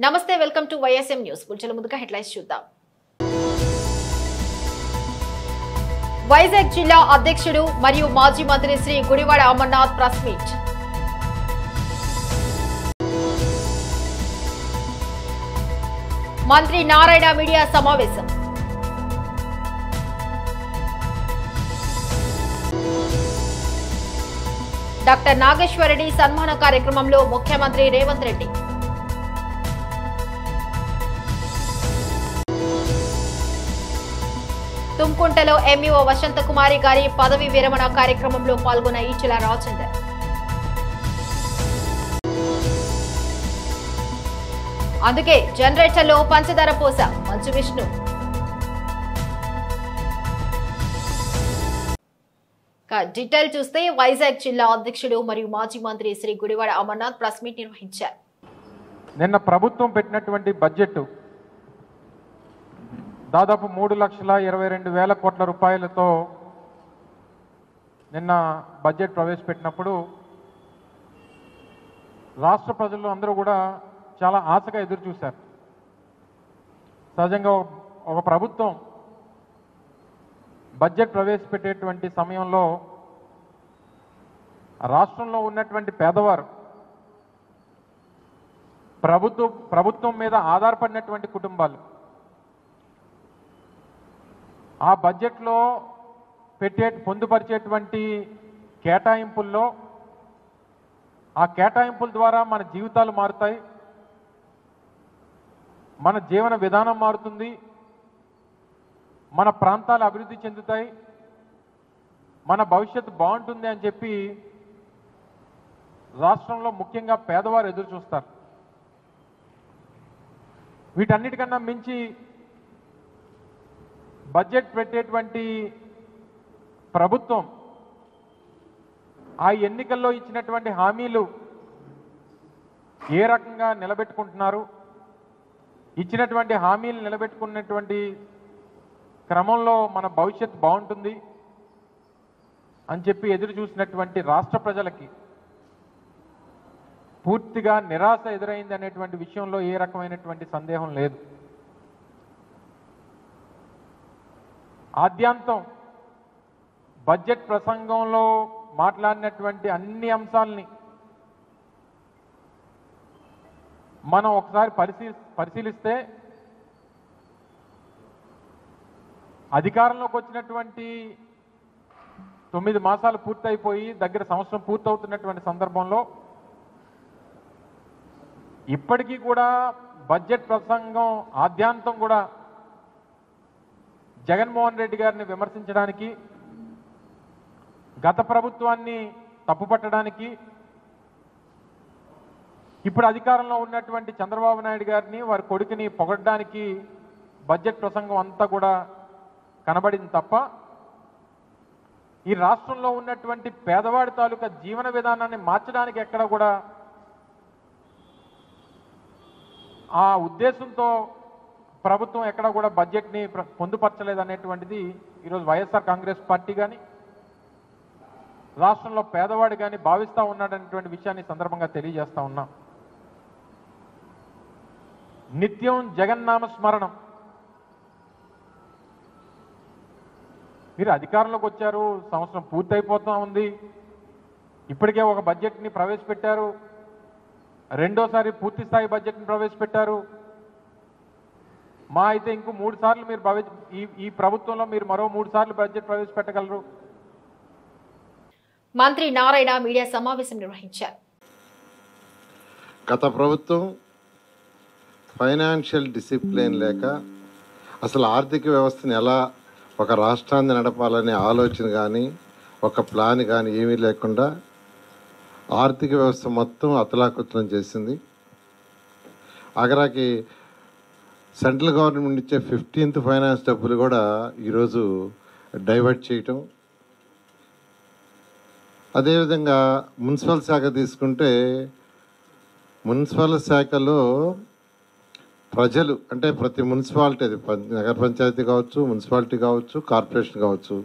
నమస్తే welcome to YSM news bulletin ముందుగా headlines చూద్దాం. వైజాగ్ జిల్లా అధ్యక్షుడు మరియు మాజీ మంత్రి శ్రీ గుడివాడ అమర్నాథ్ ప్రెస్ మీట్. మంత్రి నారాయణ మీడియా సమావేశం. డాక్టర్ నాగేశ్వరరెడ్డి సన్మాన కార్యక్రమంలో ముఖ్యమంత్రి రేవంత్ రెడ్డి. తుమ్కుంటలో ఎంఈఓ వసంత కుమారి గారి పదవి విరమణ కార్యక్రమంలో పాల్గొన్న ఈచెల రాజేందర్. అందుకే జనరేటర్లో పంచదార పోస మంచు విష్ణు. డీటెయిల్ చూస్తే వైజాగ్ జిల్లా అధ్యక్షుడు మరియు మాజీ మంత్రి శ్రీ గుడివాడ అమర్నాథ్ ప్రెస్ మీట్ నిర్వహించారు. నిన్న ప్రభుత్వం పెట్టినటువంటి బడ్జెట్ దాదాపు 3,22,000 కోట్ల రూపాయలతో నిన్న బడ్జెట్ ప్రవేశపెట్టినప్పుడు రాష్ట్ర ప్రజలు అందరూ కూడా చాలా ఆశగా ఎదురు చూశారు. సహజంగా ఒక ప్రభుత్వం బడ్జెట్ ప్రవేశపెట్టేటువంటి సమయంలో రాష్ట్రంలో ఉన్నటువంటి పేదవారు ప్రభుత్వం మీద ఆధారపడినటువంటి కుటుంబాలు ఆ బడ్జెట్లో పొందుపరిచేటువంటి కేటాయింపుల్లో ఆ కేటాయింపుల ద్వారా మన జీవితాలు మారుతాయి, మన జీవన విధానం మారుతుంది, మన ప్రాంతాలు అభివృద్ధి చెందుతాయి, మన భవిష్యత్తు బాగుంటుంది అని చెప్పి రాష్ట్రంలో ముఖ్యంగా పేదవారు ఎదురు చూస్తారు. వీటన్నిటికన్నా మించి బడ్జెట్ పెట్టేటువంటి ప్రభుత్వం ఆ ఎన్నికల్లో ఇచ్చినటువంటి హామీలు ఏ రకంగా నిలబెట్టుకుంటున్నారు, ఇచ్చినటువంటి హామీలు నిలబెట్టుకున్నటువంటి క్రమంలో మన భవిష్యత్తు బాగుంటుంది అని చెప్పి ఎదురు చూసినటువంటి రాష్ట్ర ప్రజలకి పూర్తిగా నిరాశ ఎదురైంది అనేటువంటి విషయంలో ఏ రకమైనటువంటి సందేహం లేదు. ఆద్యాంతం బడ్జెట్ ప్రసంగంలో మాట్లాడినటువంటి అన్ని అంశాలని మనం ఒకసారి పరిశీలిస్తే అధికారంలోకి వచ్చినటువంటి 9 మాసాలు పూర్తయిపోయి దగ్గర సంవత్సరం పూర్తవుతున్నటువంటి సందర్భంలో ఇప్పటికీ కూడా బడ్జెట్ ప్రసంగం ఆద్యాంతం కూడా జగన్మోహన్ రెడ్డి గారిని విమర్శించడానికి, గత ప్రభుత్వాన్ని తప్పుపట్టడానికి, ఇప్పుడు అధికారంలో ఉన్నటువంటి చంద్రబాబు నాయుడు గారిని వారి కొడుకుని పొగడ్డానికి బడ్జెట్ ప్రసంగం అంతా కూడా కనబడింది తప్ప ఈ రాష్ట్రంలో ఉన్నటువంటి పేదవాడి తాలూకా జీవన విధానాన్ని మార్చడానికి ఎక్కడ కూడా ఆ ఉద్దేశంతో ప్రభుత్వం ఎక్కడ కూడా బడ్జెట్ని పొందుపరచలేదనేటువంటిది ఈరోజు వైఎస్ఆర్ కాంగ్రెస్ పార్టీ కానీ రాష్ట్రంలో పేదవాడు కానీ భావిస్తూ ఉన్నాడనేటువంటి విషయాన్ని సందర్భంగా తెలియజేస్తా ఉన్నాం. నిత్యం జగన్నామ స్మరణం. మీరు అధికారంలోకి వచ్చారు, సంవత్సరం పూర్తయిపోతూ ఉంది, ఇప్పటికే ఒక బడ్జెట్ని ప్రవేశపెట్టారు, రెండోసారి పూర్తి స్థాయి బడ్జెట్ని ప్రవేశపెట్టారు. మా అయితే ఇంకో 3 సార్లు మీరు ఈ ప్రభుత్వంలో మీరు మరో 3 సార్లు బడ్జెట్ ప్రవేశపెట్టగలరు. మంత్రి నారాయణ మీడియా సమావేశం నిర్వహించారు. గత ప్రభుత్వం ఫైనాన్షియల్ డిసిప్లిన్ లేక అసలు ఆర్థిక వ్యవస్థను ఎలా ఒక రాష్ట్రాన్ని నడపాలనే ఆలోచన కానీ ఒక ప్లాన్ కానీ ఏమీ లేకుండా ఆర్థిక వ్యవస్థ మొత్తం అతలాకుతలం చేసింది. ఆఖరాకి సెంట్రల్ గవర్నమెంట్ ఇచ్చే 15th ఫైనాన్స్ డబ్బులు కూడా ఈరోజు డైవర్ట్ చేయటం. అదేవిధంగా మున్సిపల్ శాఖ తీసుకుంటే మున్సిపల్ శాఖలో ప్రజలు అంటే ప్రతి మున్సిపాలిటీ, నగర పంచాయతీ కావచ్చు, మున్సిపాలిటీ కావచ్చు, కార్పొరేషన్ కావచ్చు,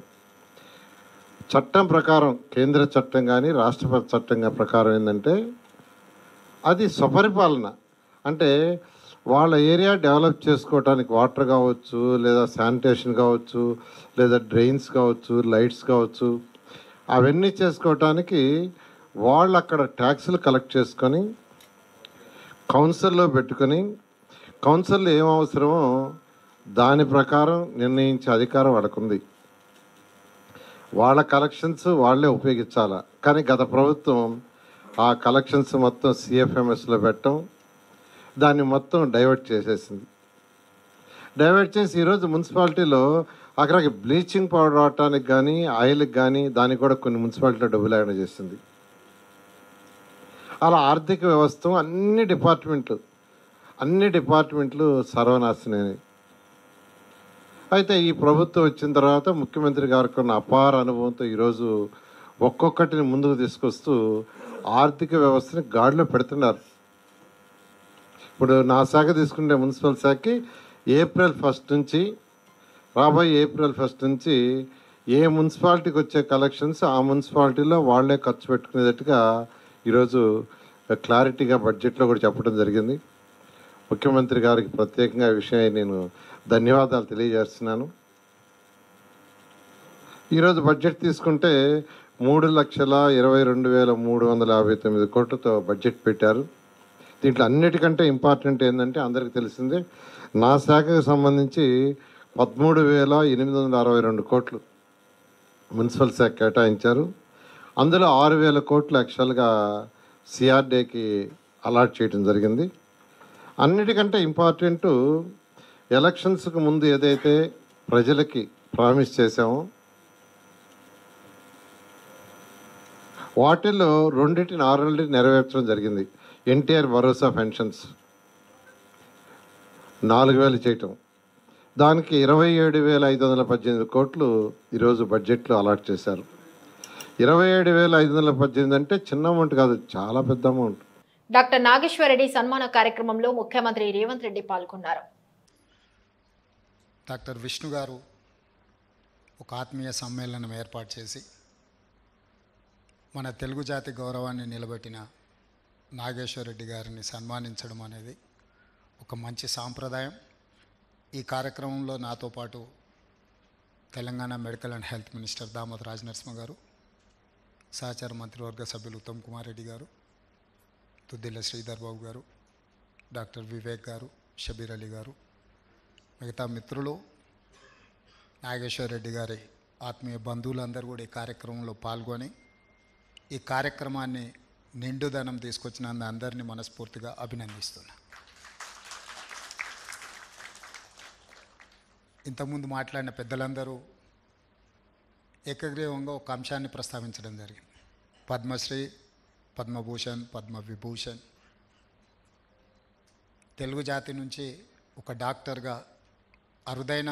చట్టం ప్రకారం కేంద్ర చట్టం కానీ రాష్ట్ర చట్టం ప్రకారం ఏంటంటే అది స్వపరిపాలన. అంటే వాళ్ళ ఏరియా డెవలప్ చేసుకోవడానికి వాటర్ కావచ్చు, లేదా శానిటేషన్ కావచ్చు, లేదా డ్రైన్స్ కావచ్చు, లైట్స్ కావచ్చు, అవన్నీ చేసుకోవటానికి వాళ్ళు అక్కడ ట్యాక్సులు కలెక్ట్ చేసుకొని కౌన్సిల్లో పెట్టుకొని కౌన్సిల్లో ఏం అవసరమో దాని ప్రకారం నిర్ణయించే అధికారం వాళ్ళకుంది. వాళ్ళ కలెక్షన్స్ వాళ్ళే ఉపయోగించాలి. కానీ గత ప్రభుత్వం ఆ కలెక్షన్స్ మొత్తం సిఎఫ్ఎంఎస్లో పెట్టడం, దాన్ని మొత్తం డైవర్ట్ చేసేసింది. డైవర్ట్ చేసి ఈరోజు మున్సిపాలిటీలో అక్కడికి బ్లీచింగ్ పౌడర్ వాడటానికి కానీ ఆయిల్కి కానీ దానికి కూడా కొన్ని మున్సిపాలిటీలో డబ్బులు లేకుండా చేసింది. అలా ఆర్థిక వ్యవస్థ అన్ని డిపార్ట్మెంట్లు సర్వనాశనమే. అయితే ఈ ప్రభుత్వం వచ్చిన తర్వాత ముఖ్యమంత్రి గారికి ఉన్న అపార అనుభవంతో ఈరోజు ఒక్కొక్కటిని ముందుకు తీసుకొస్తూ ఆర్థిక వ్యవస్థని గాడిలో పెడుతున్నారు. ఇప్పుడు నా శాఖ తీసుకుంటే మున్సిపల్ శాఖకి ఏప్రిల్ 1 నుంచి రాబోయే ఏప్రిల్ 1 నుంచి ఏ మున్సిపాలిటీకి వచ్చే కలెక్షన్స్ ఆ మున్సిపాలిటీలో వాళ్ళే ఖర్చు పెట్టుకునేటట్టుగా ఈరోజు క్లారిటీగా బడ్జెట్లో కూడా చెప్పడం జరిగింది. ముఖ్యమంత్రి గారికి ప్రత్యేకంగా ఈ విషయాన్ని నేను ధన్యవాదాలు తెలియజేస్తున్నాను. ఈరోజు బడ్జెట్ తీసుకుంటే 3,22,359 కోట్లతో బడ్జెట్ పెట్టారు. దీంట్లో అన్నిటికంటే ఇంపార్టెంట్ ఏంటంటే అందరికీ తెలిసిందే, నా శాఖకు సంబంధించి 13,862 కోట్లు మున్సిపల్ శాఖ కేటాయించారు. అందులో 6,000 కోట్లు యాక్చువల్గా సిఆర్డీకి అలాట్ చేయడం జరిగింది. అన్నిటికంటే ఇంపార్టెంట్, ఎలక్షన్స్కి ముందు ఏదైతే ప్రజలకి ప్రామిస్ చేశామో వాటిల్లో రెండింటిని నెరవేర్చడం జరిగింది. ఎన్టీఆర్ భరోసా పెన్షన్స్ 4,000 చేయటం, దానికి 27,518 కోట్లు ఈరోజు బడ్జెట్లో అలాట్ చేశారు. 27,518 అంటే చిన్న అమౌంట్ కాదు, చాలా పెద్ద అమౌంట్. డాక్టర్ నాగేశ్వర్ రెడ్డి సన్మాన కార్యక్రమంలో ముఖ్యమంత్రి రేవంత్ రెడ్డి పాల్గొన్నారు. డాక్టర్ విష్ణు గారు ఒక ఆత్మీయ సమ్మేళనం ఏర్పాటు చేసి మన తెలుగు జాతి గౌరవాన్ని నిలబెట్టిన నాగేశ్వర్ రెడ్డి గారిని సన్మానించడం అనేది ఒక మంచి సాంప్రదాయం. ఈ కార్యక్రమంలో నాతో పాటు Telangana medical and health minister Damodar Rajanarasimha గారు, సహచార మంత్రివర్గ సభ్యులు ఉత్తమ్ కుమార్ రెడ్డి గారు, తుద్దిల్ల శ్రీధర్ బాబు గారు, డాక్టర్ వివేక్ గారు, షబీర్ అలీ గారు, మిగతా మిత్రులు, నాగేశ్వర్ రెడ్డి గారి ఆత్మీయ బంధువులందరూ కూడా ఈ కార్యక్రమంలో పాల్గొని ఈ కార్యక్రమాన్ని నిండుదనం తీసుకొచ్చినందు అందరినీ మనస్ఫూర్తిగా అభినందిస్తున్నా. ఇంతకుముందు మాట్లాడిన పెద్దలందరూ ఏకగ్రీవంగా ఒక అంశాన్ని ప్రస్తావించడం జరిగింది. పద్మశ్రీ, పద్మభూషణ్, పద్మవిభూషణ్. తెలుగు జాతి నుంచి ఒక డాక్టర్గా అరుదైన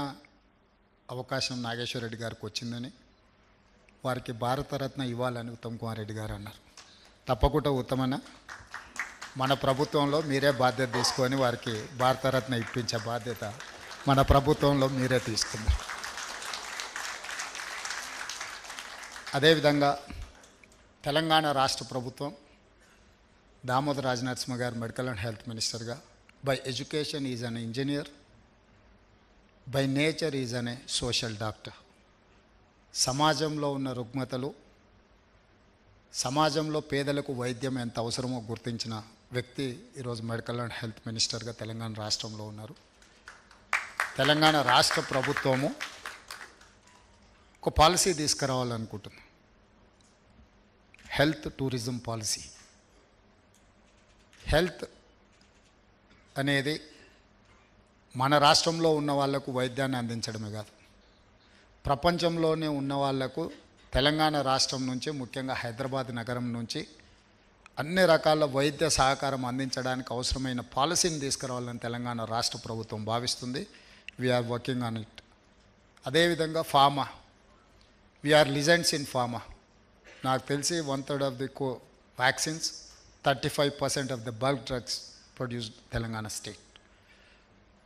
అవకాశం నాగేశ్వర్ రెడ్డి గారికి వచ్చిందని, వారికి భారతరత్న ఇవ్వాలని ఉత్తమ్ కుమార్ రెడ్డి గారు అన్నారు. తప్పకుండా ఉత్తమన్న, మన ప్రభుత్వంలో మీరే బాధ్యత తీసుకొని వారికి భారతరత్న ఇప్పించే బాధ్యత మన ప్రభుత్వంలో మీరే తీసుకున్నారు. అదేవిధంగా తెలంగాణ రాష్ట్ర ప్రభుత్వం దామోదర్ రాజనరసింహ గారు మెడికల్ అండ్ హెల్త్ మినిస్టర్గా, by education is an engineer, by nature is an A social doctor. సమాజంలో ఉన్న రుగ్మతలు, సమాజంలో పేదలకు వైద్యం ఎంత అవసరమో గుర్తించిన వ్యక్తి ఈరోజు మెడికల్ అండ్ హెల్త్ మినిస్టర్గా తెలంగాణ రాష్ట్రంలో ఉన్నారు. తెలంగాణ రాష్ట్ర ప్రభుత్వము ఒక పాలసీ తీసుకురావాలనుకుంటుంది, హెల్త్ టూరిజం పాలసీ. హెల్త్ అనేది మన రాష్ట్రంలో ఉన్న వాళ్లకు వైద్యాన్ని అందించడమే కాదు, ప్రపంచంలోనే ఉన్న వాళ్లకు తెలంగాణ రాష్ట్రం నుంచి, ముఖ్యంగా హైదరాబాద్ నగరం నుంచి అన్ని రకాల వైద్య సహకారం అందించడానికి అవసరమైన పాలసీని తీసుకురావాలని తెలంగాణ రాష్ట్ర ప్రభుత్వం భావిస్తుంది. We're working on it. అదేవిధంగా pharma, we're legends in pharma. నాకు తెలిసి 1/3 of the vaccines, 35% of the bulk drugs produced Telangana state.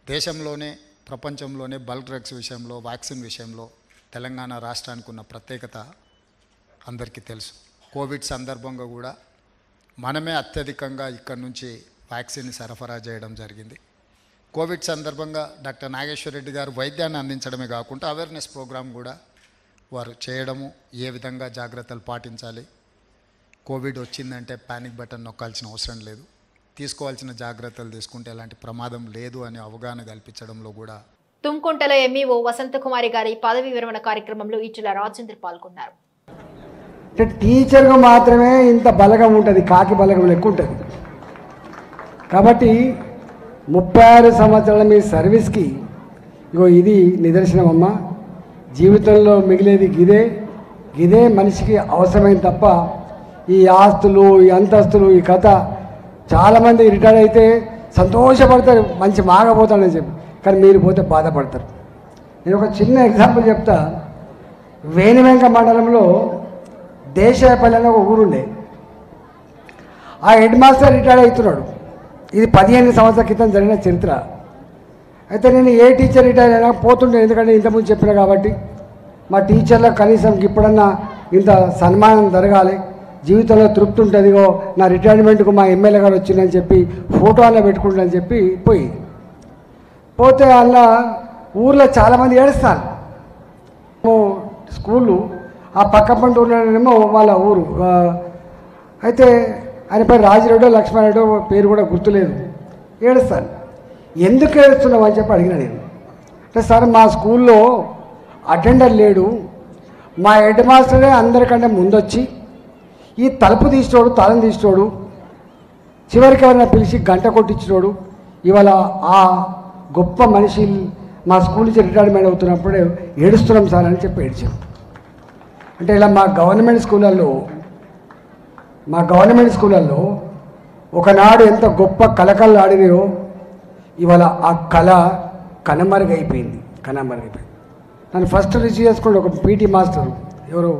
దేశంలోనే ప్రపంచంలోనే బల్క్ డ్రగ్స్ విషయంలో, వ్యాక్సిన్ విషయంలో తెలంగాణ రాష్ట్రానికి ఉన్న ప్రత్యేకత అందరికీ తెలుసు. కోవిడ్ సందర్భంగా కూడా మనమే అత్యధికంగా ఇక్కడ నుంచి వ్యాక్సిన్ సరఫరా చేయడం జరిగింది. కోవిడ్ సందర్భంగా డాక్టర్ నాగేశ్వర రెడ్డి గారు వైద్యాన్ని అందించడమే కాకుండా అవేర్నెస్ ప్రోగ్రాం కూడా వారు చేయడము, ఏ విధంగా జాగ్రత్తలు పాటించాలి, కోవిడ్ వచ్చిందంటే పానిక్ బటన్ నొక్కాల్సిన అవసరం లేదు, తీసుకోవాల్సిన జాగ్రత్తలు తీసుకుంటే ఎలాంటి ప్రమాదం లేదు అని అవగాహన కల్పించడంలో కూడా. తుంకుంటలో ఎంఈఓ వసంతకుమారి గారి పదవి విరమణ కార్యక్రమంలో ఈటెల రాజేందర్ పాల్గొన్నారు. టీచర్గా మాత్రమే ఇంత బలగం ఉంటుంది, కాకి బలగం లెక్క ఉంటుంది. కాబట్టి 36 సంవత్సరాల మీ సర్వీస్కి ఇగో ఇది నిదర్శనం అమ్మ. జీవితంలో మిగిలేది గిదే మనిషికి అవసరమైన తప్ప ఈ ఆస్తులు, ఈ అంతస్తులు, ఈ కథ. చాలామంది రిటైర్ అయితే సంతోషపడతారు, మంచి మాగపోతాడని చెప్పి, కానీ మీరు పోతే బాధపడతారు. నేను ఒక చిన్న ఎగ్జాంపుల్ చెప్తా. వేణివెంక మండలంలో దేశాయపల్లి అనే ఒక ఊరుండే. ఆ హెడ్ మాస్టర్ రిటైర్ అవుతున్నాడు. ఇది 15 సంవత్సరాల క్రితం జరిగిన చరిత్ర. అయితే నేను ఏ టీచర్ రిటైర్ అయినా పోతుండే, ఎందుకంటే ఇంతకుముందు చెప్పిన కాబట్టి మా టీచర్లకు కనీసం ఇప్పుడన్నా ఇంత సన్మానం జరగాలి, జీవితంలో తృప్తి ఉంటుంది, నా రిటైర్మెంట్కు మా ఎమ్మెల్యే గారు వచ్చిందని చెప్పి ఫోటో అలా పెట్టుకుంటానని చెప్పి పోతే అలా ఊర్లో చాలామంది ఏడుస్తారు. స్కూళ్ళు ఆ పక్క పంట ఊళ్ళోనేమో వాళ్ళ ఊరు. అయితే ఆయన పేరు రాజిరెడ్డో లక్ష్మణరెడ్డో పేరు కూడా గుర్తులేదు. ఏడుస్తాను. ఎందుకు ఏడుస్తున్నావు అని చెప్పి అడిగిన నేను. అంటే సార్ మా స్కూల్లో అటెండర్ లేడు, మా హెడ్ మాస్టరే అందరికంటే ముందొచ్చి ఈ తలుపు తీసినోడు, తాళం తీసినోడు, చివరికి ఎవరైనా పిలిచి గంట కొట్టించినోడు ఇవాళ ఆ గొప్ప మనిషి మా స్కూల్ నుంచి రిటైర్మెంట్ అవుతున్నప్పుడే ఏడుస్తున్నాం సార్ అని చెప్పి ఏడ్చాం. అంటే ఇలా మా గవర్నమెంట్ స్కూళ్ళల్లో ఒకనాడు ఎంత గొప్ప కళకళలు ఆడినాయో ఇవాళ ఆ కళ కనుమరుగైపోయింది. నన్ను ఫస్ట్ రిసీవ్ చేసుకోండి ఒక పీటీ మాస్టర్, ఎవరు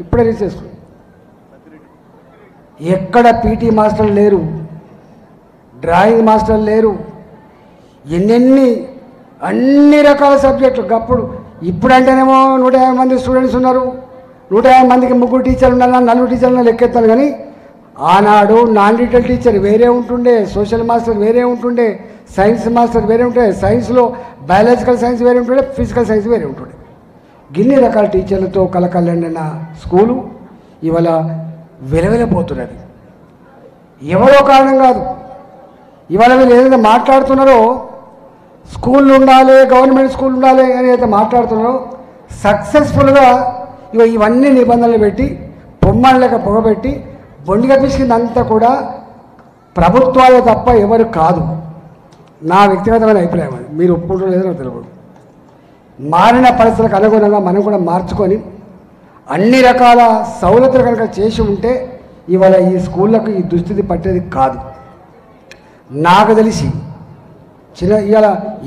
ఇప్పుడే రిసీవ్ చేసుకోండి. ఎక్కడ పీటీ మాస్టర్లు లేరు, డ్రాయింగ్ మాస్టర్లు లేరు, అన్ని రకాల సబ్జెక్టులు. అప్పుడు ఇప్పుడంటేనేమో 150 మంది స్టూడెంట్స్ ఉన్నారు, 150 మందికి 3 టీచర్లు ఉండాలి, 4 టీచర్లు లెక్కెత్తాను. కానీ ఆనాడు నాన్ డీటెయిల్ టీచర్ వేరే ఉంటుండే, సోషల్ మాస్టర్ వేరే ఉంటుండే, సైన్స్ మాస్టర్ వేరే ఉంటుండే, సైన్స్లో బయాలజికల్ సైన్స్ వేరే ఉంటుండే, ఫిజికల్ సైన్స్ వేరే ఉంటుండే. గిన్ని రకాల టీచర్లతో కలకల్లండిన స్కూలు ఇవాళ వెలవెలపోతున్నది. ఎవరో కారణం కాదు. ఇవాళ వీళ్ళు ఏదైతే మాట్లాడుతున్నారో స్కూళ్ళు ఉండాలి, గవర్నమెంట్ స్కూల్ ఉండాలి అని అయితే మాట్లాడుతున్నారో సక్సెస్ఫుల్గా ఇవన్నీ నిబంధనలు పెట్టి పొమ్మళ్ళక పొగబెట్టి బొండిగా పిసికిందంతా కూడా ప్రభుత్వాలే తప్ప ఎవరు కాదు. నా వ్యక్తిగతమైన అభిప్రాయం అది. మీరు ఒప్పుకుంటారో లేదో నాకు తెలియదు. మారిన పరిస్థితులకు అనుగుణంగా మనం కూడా మార్చుకొని అన్ని రకాల సౌలతులు కనుక చేసి ఉంటే ఇవాళ ఈ స్కూళ్ళకు ఈ దుస్థితి పట్టేది కాదు. నాకు తెలిసి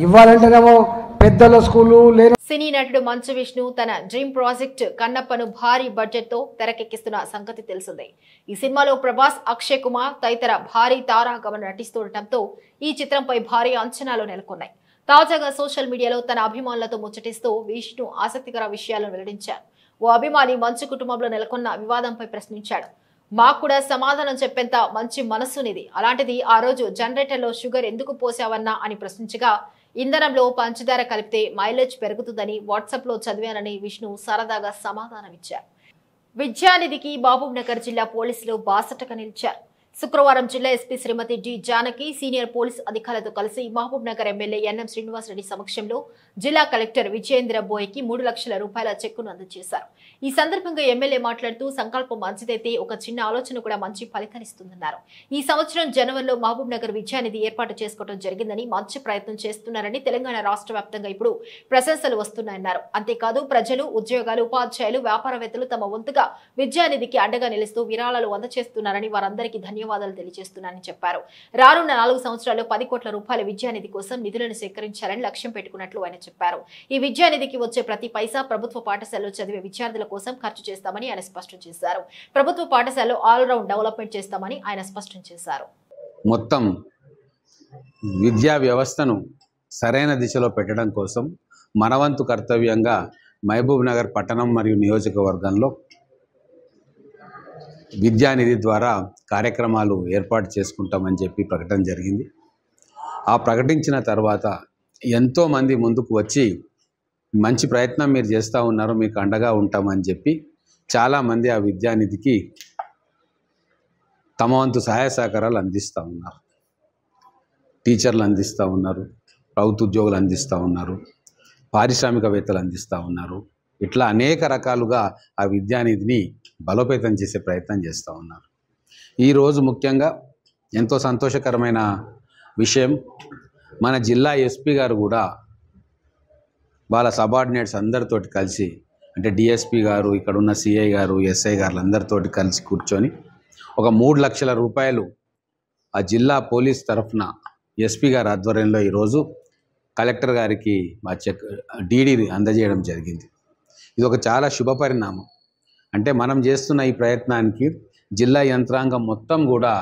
ఇవ్వాలంటేనేమో పెద్దల స్కూలు లేని. సినీ నటుడు మంచు విష్ణు తన డ్రీమ్ ప్రాజెక్ట్ కన్నప్పను భారీ బడ్జెట్ తో తెరకెక్కిస్తున్న సంగతి తెలిసిందే. ఈ సినిమాలో ప్రభాస్, అక్షయ్ కుమార్ తదితర భారీ తారాగమన నటిస్తుండటంతో ఈ చిత్రంపై భారీ అంచనాలు నెలకొన్నాయి. తాజాగా సోషల్ మీడియాలో తన అభిమానులతో ముచ్చటిస్తూ విష్ణు ఆసక్తికర విషయాలను వెల్లడించారు. ఓ అభిమాని మంచు కుటుంబంలో నెలకొన్న వివాదంపై ప్రశ్నించాడు. మాకు కూడా సమాధానం చెప్పేంత మంచి మనస్సునిది, అలాంటిది ఆ రోజు జనరేటర్లో షుగర్ ఎందుకు పోసావన్నా అని ప్రశ్నించగా, ఇంధనంలో పంచదార కలిపితే మైలేజ్ పెరుగుతుందని వాట్సాప్ లో చదివానని విష్ణు సరదాగా సమాధానమిచ్చారు. విద్యానిధికి మహబూబ్ నగర్ జిల్లా పోలీసులు బాసటగా నిలిచారు. శుక్రవారం జిల్లా ఎస్పీ శ్రీమతి జి జానకి సీనియర్ పోలీస్ అధికారులతో కలిసి మహబూబ్ నగర్ ఎమ్మెల్యే ఎన్ఎం శ్రీనివాసరెడ్డి సమక్షంలో జిల్లా కలెక్టర్ విజయేంద్ర బోయ్కి 3 లక్షల రూపాయల చెక్కును అందజేశారు. ఈ సందర్భంగా ఎమ్మెల్యే మాట్లాడుతూ సంకల్పం మంచిదైతే ఒక చిన్న ఆలోచన కూడా మంచి ఫలితాన్నిస్తుందన్నారు. ఈ సంవత్సరం జనవరిలో మహబూబ్ నగర్ విద్యానిధి ఏర్పాటు చేసుకోవడం జరిగిందని, మంచి ప్రయత్నం చేస్తున్నారని, తెలంగాణ రాష్ట్ర వ్యాప్తంగా ఇప్పుడు ప్రశంసలు వస్తున్నాయన్నారు. అంతేకాదు ప్రజలు, ఉద్యోగాలు, ఉపాధ్యాయులు, వ్యాపారవేత్తలు తమ వంతుగా విద్యానిధికి అండగా నిలుస్తూ విరాళాలు అందజేస్తున్నారని, వారందరికీ ధన్యవాదాలు తెలియజేస్తున్నారని చెప్పారు. రానున్న 4 సంవత్సరాల్లో 10 కోట్ల రూపాయల విద్యానిధి కోసం నిధులను సేకరించాలని లక్ష్యం పెట్టుకున్నట్లు ఆయన చెప్పారు. ఈ విద్యానిధికి వచ్చే ప్రతి పైసా ప్రభుత్వ పాఠశాలలో చదివే విద్యార్థుల కోసం ఖర్చు చేస్తామని ఆయన స్పష్టం చేశారు. ప్రభుత్వ పాఠశాలలో ఆల్రౌండ్ డెవలప్మెంట్ చేస్తామని ఆయన స్పష్టం చేశారు. మొత్తం విద్యా వ్యవస్థను సరైన దిశలో పెట్టడం కోసం మనవంతు కర్తవ్యంగా మహబూబ్ నగర్ పట్టణం మరియు నియోజకవర్గంలో విద్యానిధి ద్వారా కార్యక్రమాలు ఏర్పాటు చేసుకుంటామని చెప్పి ప్రకటన జరిగింది. ఆ ప్రకటించిన తర్వాత ఎంతోమంది ముందుకు వచ్చి మంచి ప్రయత్నం మీరు చేస్తూ ఉన్నారు, మీకు అండగా ఉంటామని చెప్పి చాలామంది ఆ విద్యానిధికి తమ వంతు సహాయ సహకారాలు అందిస్తూ ఉన్నారు. టీచర్లు అందిస్తూ ఉన్నారు, ప్రభుత్వ ఉద్యోగులు అందిస్తూ ఉన్నారు, పారిశ్రామికవేత్తలు అందిస్తూ ఉన్నారు. ఇట్లా అనేక రకాలుగా ఆ విద్యానిధిని బలోపేతం చేసే ప్రయత్నం చేస్తూ ఉన్నారు. ఈరోజు ముఖ్యంగా ఎంతో సంతోషకరమైన విషయం, మన జిల్లా ఎస్పీ గారు కూడా వాళ్ళ సబార్డినేట్స్ అందరితోటి కలిసి, అంటే డిఎస్పీ గారు, ఇక్కడ ఉన్న సిఐ గారు, ఎస్ఐ గారు అందరితోటి కలిసి కూర్చొని ఒక 3 లక్షల రూపాయలు ఆ జిల్లా పోలీస్ తరఫున ఎస్పీ గారి ఆధ్వర్యంలో ఈరోజు కలెక్టర్ గారికి మా డీడీ అందజేయడం జరిగింది. ఇది ఒక చాలా శుభపరిణామం. అంటే మనం చేస్తున్న ఈ ప్రయత్నానికి జిల్లా యంత్రాంగం మొత్తం కూడా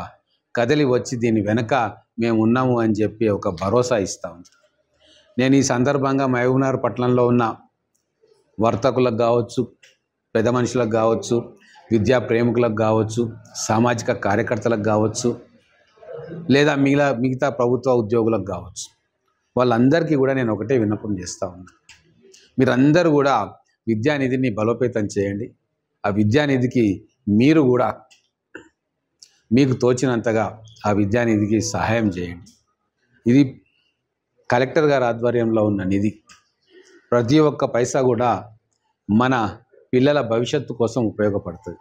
కదిలి వచ్చి దీని వెనక మేము ఉన్నాము అని చెప్పి ఒక భరోసా ఇస్తూ ఉంది. నేను ఈ సందర్భంగా మహబూబ్నగర్ పట్టణంలో ఉన్న వర్తకులకు కావచ్చు, పెద్ద మనుషులకు కావచ్చు, విద్యా ప్రేమికులకు కావచ్చు, సామాజిక కార్యకర్తలకు కావచ్చు, లేదా మిగతా ప్రభుత్వ ఉద్యోగులకు కావచ్చు, వాళ్ళందరికీ కూడా నేను ఒకటే విన్నపం చేస్తూ ఉన్నాను. మీరందరూ కూడా విద్యానిధిని బలోపేతం చేయండి. ఆ విద్యానిధికి మీరు కూడా మీకు తోచినంతగా ఆ విద్యానిధికి సహాయం చేయండి. ఇది కలెక్టర్ గారి ఆధ్వర్యంలో ఉన్న నిధి. ప్రతి ఒక్క పైసా కూడా మన పిల్లల భవిష్యత్తు కోసం ఉపయోగపడుతుంది.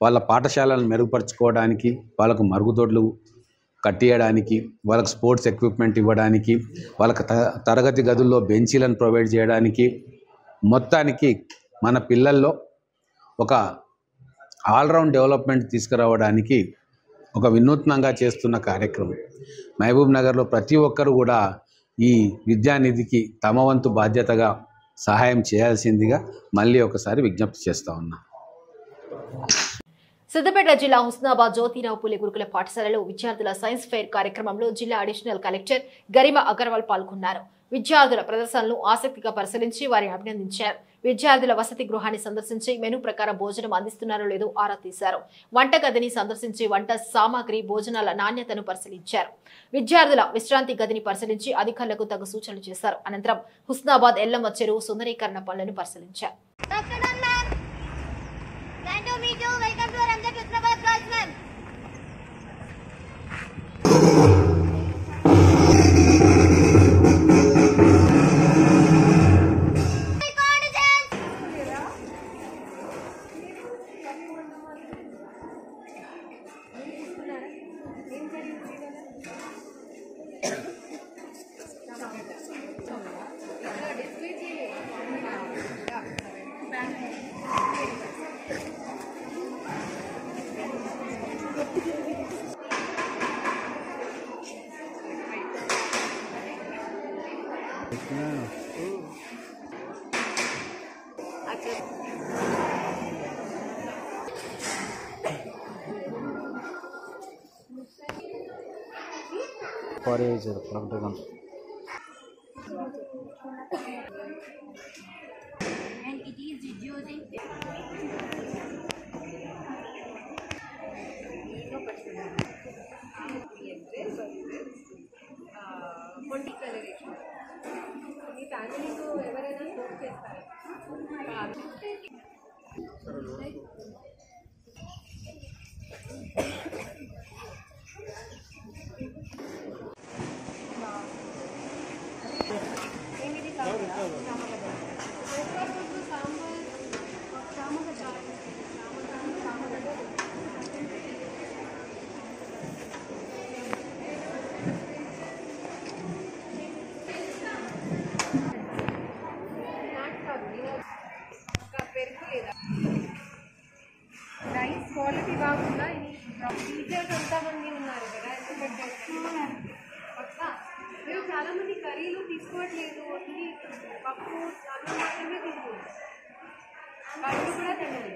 వాళ్ళ పాఠశాలను మెరుగుపరుచుకోవడానికి, వాళ్ళకు మరుగుదొడ్లు కట్టియడానికి, వాళ్ళకు స్పోర్ట్స్ ఎక్విప్మెంట్ ఇవ్వడానికి, వాళ్ళకు తరగతి గదుల్లో బెంచీలను ప్రొవైడ్ చేయడానికి, మొత్తానికి మన పిల్లల్లో ఒక ఆల్రౌండ్ డెవలప్మెంట్ తీసుకురావడానికి ఒక వినూత్నంగా చేస్తున్న కార్యక్రమం. మహబూబ్ నగర్లో ప్రతి ఒక్కరు కూడా ఈ విద్యానిధికి తమ వంతు బాధ్యతగా సహాయం చేయాల్సిందిగా మళ్ళీ ఒకసారి విజ్ఞప్తి చేస్తూ ఉన్నా. సిద్దిపేట జిల్లా హుస్నాబాద్ జ్యోతిరావు పూలే గురుకుల పాఠశాలలో విద్యార్థుల సైన్స్ ఫెయిర్ కార్యక్రమంలో జిల్లా అడిషనల్ కలెక్టర్ గరిమా అగర్వాల్ పాల్గొన్నారు. విద్యార్థుల ప్రదర్శనలు ఆసక్తిగా పరిశీలించి వారిని అభినందించారు. విద్యార్థుల వసతి గృహాన్ని సందర్శించి మెనూ ప్రకారం భోజనం అందిస్తున్నారో లేదో ఆరా తీశారు. వంటగదిని సందర్శించి వంట సామాగ్రి, భోజనాల నాణ్యతను పరిశీలించారు. విద్యార్థుల విశ్రాంతి గదిని పరిశీలించి అధికారులకు తగు సూచనలు చేశారు. అనంతరం హుస్నాబాద్ ఎల్లమ్మ చెరువు సుందరీకరణ పనులను పరిశీలించారు. And it is reducing rice quality బాగుందా? టీచర్స్ ఎంతమంది ఉన్నారు కదా, మీరు చాలా మంది కర్రీలు తీసుకోవట్లేదు, ఓన్లీ పప్పు అన్నం మాత్రమే తింటున్నారు. పప్పు కూడా తినండి.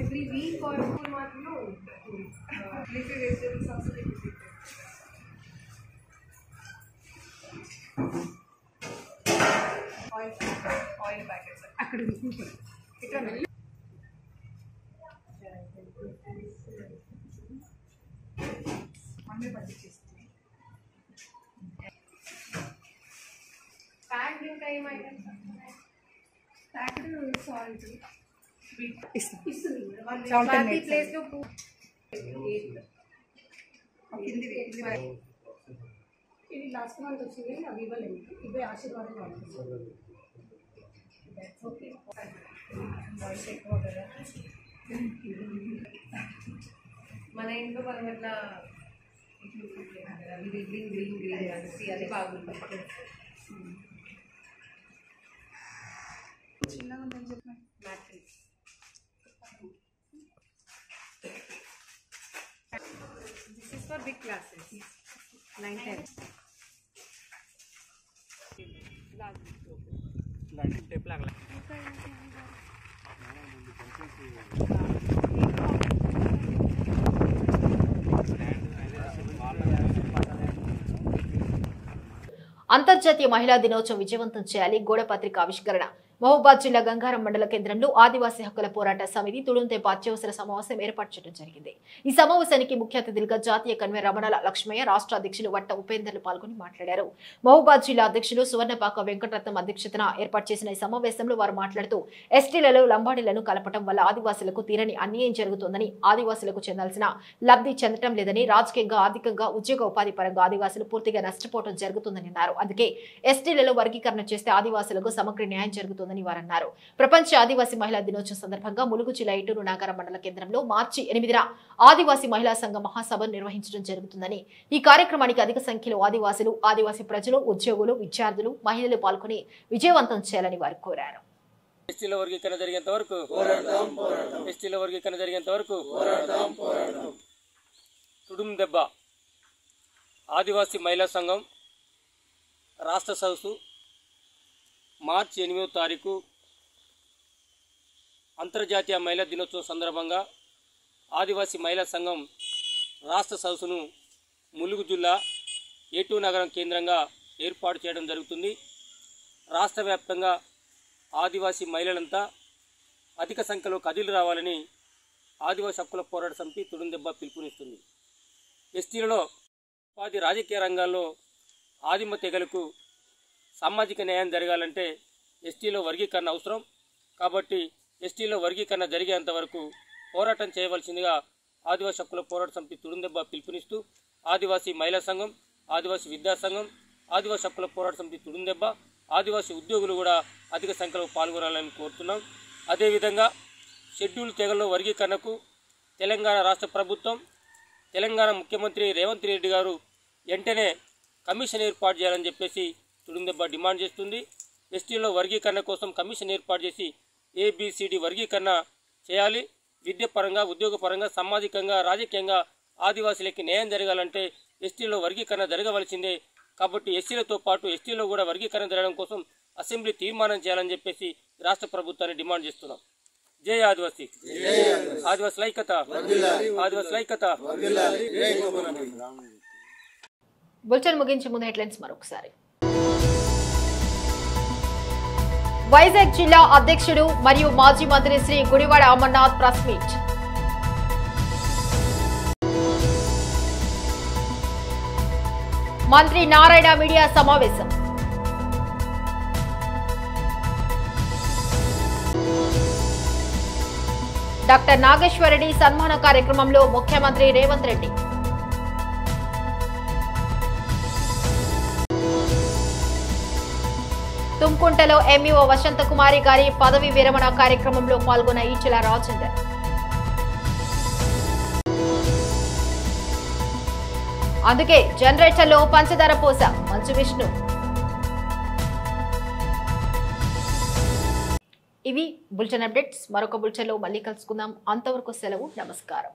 ఎవ్రీ వీక్ ఆర్ మాత్రమే leafy vegetables also oil packets అక్కడ ఇక్కడ అన్నీ పట్టించేస్తున్నాయి. ప్యాక్డ్ ఇంకా ఏమైనా ప్యాక్డ్ సాల్ట్ ఇస్తుంది ప్రతి ప్లేస్లో ఇది లాస్ట్ మంత్ వచ్చింది అవి ఇవ్వలేదు ఇవే ఆశీర్వాదం ఓకే వాయిస్ ఎక్కువ కదా మన ఇంట్లో మనం ఎట్లా గ్రీన్ గ్రీన్ గ్రీన్ అనేసి అది బాగుంది చిన్నగా ఉందని చెప్పిన matrix this is for big classes 9-10 tape लागला అంతర్జాతీయ మహిళా దినోత్సవం విజయవంతం చేయాలి గోడ పత్రిక ఆవిష్కరణ మహబూబాద్ జిల్లా గంగారం మండల కేంద్రంలో ఆదివాసీ హక్కుల పోరాట సమితి తుడుంతెంపు అత్యవసర సమావేశం ఏర్పాటు చేయడం జరిగింది. ఈ సమావేశానికి ముఖ్య అతిథులుగా జాతీయ కన్వీనర్ రమణాల లక్ష్మయ్య, రాష్ట్ర అధ్యక్షులు వట్ట ఉపేందర్లు పాల్గొని మాట్లాడారు. మహబూబాద్ జిల్లా అధ్యక్షులు సువర్ణపాక వెంకటరత్నం అధ్యక్షతన ఏర్పాటు చేసిన ఈ సమావేశంలో వారు మాట్లాడుతూ ఎస్టీలలో లంబాడీలను కలపడం వల్ల ఆదివాసులకు తీరని అన్యాయం జరుగుతోందని, ఆదివాసులకు చెందాల్సిన లబ్ధి చెందడం లేదని, రాజకీయంగా ఆర్థికంగా ఉద్యోగ ఉపాధి పరంగా ఆదివాసులు పూర్తిగా నష్టపోవడం జరుగుతుందని అన్నారు. అందుకే ఎస్టీలలో వర్గీకరణ చేస్తే ఆదివాసులకు సమగ్ర న్యాయం జరుగుతుంది వారన్నారు. ప్రపంచ ఆదివాసీ మహిళా దినోత్సవం సందర్భంగా ములుగు జిల్లా ఇటూరు నాగారం మండల కేంద్రంలో మార్చి 8న ఆదివాసీ మహిళా సంఘ మహాసభ నిర్వహించడం జరుగుతుందని, ఈ కార్యక్రమానికి అధిక సంఖ్యలో ఆదివాసులు, ఆదివాసీ ప్రజలు, ఉద్యోగులు, విద్యార్థులు, మహిళలు పాల్గొని విజయవంతం చేయాలని వారు కోరారు. ఎస్టీల వర్గీకరణ జరిగేంత వరకు ఎస్టీల వర్గీకరణ జరిగేంత వరకు తుడుం దెబ్బ ఆదివాసీ మహిళా సంఘం రాష్ట్ర సదస్సు మార్చి 8వ తారీఖు అంతర్జాతీయ మహిళా దినోత్సవం సందర్భంగా ఆదివాసీ మహిళా సంఘం రాష్ట్ర సదస్సును ములుగు జిల్లా ఏటూరు నగరం కేంద్రంగా ఏర్పాటు చేయడం జరుగుతుంది. రాష్ట్ర వ్యాప్తంగా ఆదివాసీ మహిళలంతా అధిక సంఖ్యలో కదిలి రావాలని ఆదివాసీ హక్కుల పోరాట సమితి తుడుందెబ్బ పిలుపునిస్తుంది. ఎస్టీలలో ఉపాధి, రాజకీయ రంగాల్లో ఆదిమ తెగలకు సామాజిక న్యాయం జరగాలంటే ఎస్టీలో వర్గీకరణ అవసరం. కాబట్టి ఎస్టీలో వర్గీకరణ జరిగేంత వరకు పోరాటం చేయవలసిందిగా ఆదివాసీ హక్కుల పోరాట సమితి తుడుందెబ్బ పిలుపునిస్తూ ఆదివాసీ మహిళా సంఘం, ఆదివాసీ విద్యా సంఘం, ఆదివాసీ హక్కుల పోరాట సమితి తుడుందెబ్బ, ఆదివాసీ ఉద్యోగులు కూడా అధిక సంఖ్యలో పాల్గొనాలని కోరుతున్నాం. అదేవిధంగా షెడ్యూల్ తెగల్లో వర్గీకరణకు తెలంగాణ రాష్ట్ర ప్రభుత్వం, తెలంగాణ ముఖ్యమంత్రి రేవంత్ రెడ్డి గారు వెంటనే కమిషన్ ఏర్పాటు చేయాలని చెప్పేసి తుడుందెబ్బ డిమాండ్ చేస్తుంది. ఎస్టీలో వర్గీకరణ కోసం కమిషన్ ఏర్పాటు చేసి ABCD వర్గీకరణ చేయాలి. విద్య పరంగా, ఉద్యోగ పరంగా, సామాజికంగా, రాజకీయంగా ఆదివాసీలకి న్యాయం జరగాలంటే ఎస్టీలో వర్గీకరణ జరగవలసిందే. కాబట్టి ఎస్సీలతో పాటు ఎస్టీలో కూడా వర్గీకరణ జరగడం కోసం అసెంబ్లీ తీర్మానం చేయాలని చెప్పేసి రాష్ట్ర ప్రభుత్వాన్ని డిమాండ్ చేస్తున్నాం. జై ఆదివాసీ, ఆదివాసీ ఐక్యత, ఆదివాసీ ఐక్యత. బులెటిన్ ముగించే ముందు హెడ్లైన్స్ మరొకసారి. వైజాగ్ జిల్లా అధ్యక్షుడు మరియు మాజీ మంత్రి శ్రీ గుడివాడ అమర్నాథ్ ప్రెస్ మీట్. మంత్రి నారాయణ మీడియా సమావేశం. డాక్టర్ నాగేశ్వరరెడ్డి సన్మాన కార్యక్రమంలో ముఖ్యమంత్రి రేవంత్ రెడ్డి. తుంకుంటలో ఎంఈఓ వసంత కుమారి గారి పదవి విరమణ కార్యక్రమంలో పాల్గొన్న ఈచెల రాజేందర్. అందుకే జనరేటర్లో పంచదార పోస మంచు విష్ణు. ఇవి బులెటిన్ అప్డేట్స్. మరొక బులెటిన్లో మళ్ళీ కలుసుకుందాం. అంతవరకు సెలవు. నమస్కారం.